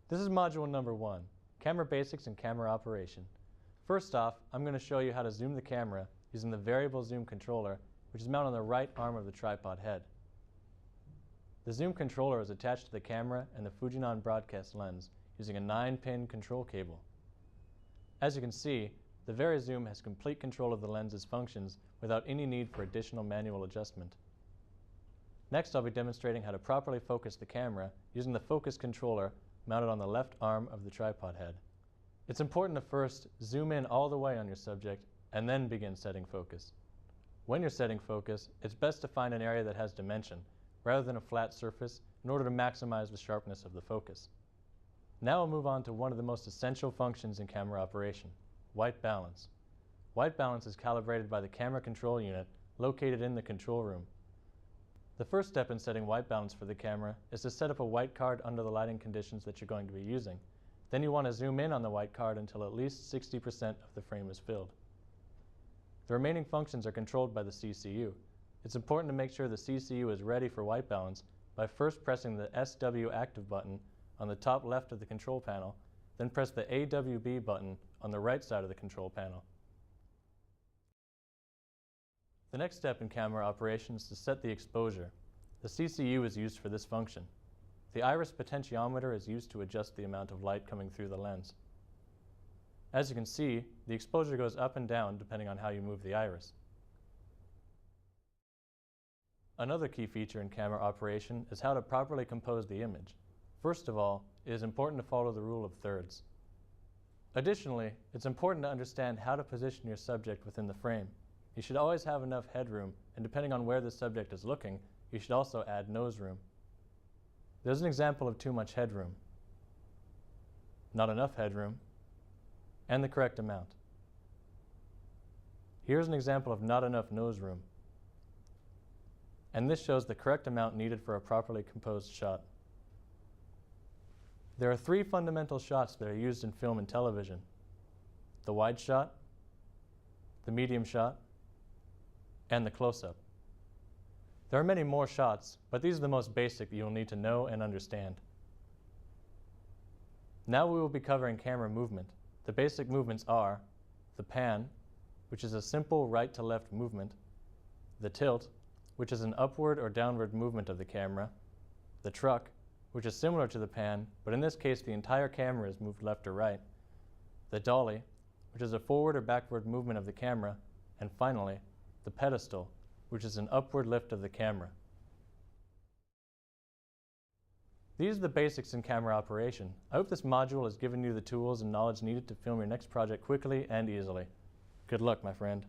This is module number 1, Camera Basics and Camera Operation. First off, I'm going to show you how to zoom the camera using the variable zoom controller, which is mounted on the right arm of the tripod head. The zoom controller is attached to the camera and the Fujinon broadcast lens using a 9-pin control cable. As you can see, the VariZoom has complete control of the lens's functions without any need for additional manual adjustment. Next, I'll be demonstrating how to properly focus the camera using the focus controller mounted on the left arm of the tripod head. It's important to first zoom in all the way on your subject and then begin setting focus. When you're setting focus, it's best to find an area that has dimension rather than a flat surface in order to maximize the sharpness of the focus. Now we'll move on to one of the most essential functions in camera operation, white balance. White balance is calibrated by the camera control unit located in the control room. The first step in setting white balance for the camera is to set up a white card under the lighting conditions that you're going to be using. Then you want to zoom in on the white card until at least 60% of the frame is filled. The remaining functions are controlled by the CCU. It's important to make sure the CCU is ready for white balance by first pressing the SW active button on the top left of the control panel, then press the AWB button on the right side of the control panel. The next step in camera operation is to set the exposure. The CCU is used for this function. The iris potentiometer is used to adjust the amount of light coming through the lens. As you can see, the exposure goes up and down depending on how you move the iris. Another key feature in camera operation is how to properly compose the image. First of all, it is important to follow the rule of thirds. Additionally, it's important to understand how to position your subject within the frame. You should always have enough headroom, and depending on where the subject is looking, you should also add nose room. There's an example of too much headroom, not enough headroom, and the correct amount. Here's an example of not enough nose room, and this shows the correct amount needed for a properly composed shot. There are 3 fundamental shots that are used in film and television: the wide shot, the medium shot, and the close-up. There are many more shots, but these are the most basic that you'll need to know and understand. Now we will be covering camera movement. The basic movements are the pan, which is a simple right to left movement, the tilt, which is an upward or downward movement of the camera, the truck, which is similar to the pan, but in this case the entire camera is moved left or right, the dolly, which is a forward or backward movement of the camera, and finally, the pedestal, which is an upward lift of the camera. These are the basics in camera operation. I hope this module has given you the tools and knowledge needed to film your next project quickly and easily. Good luck, my friend.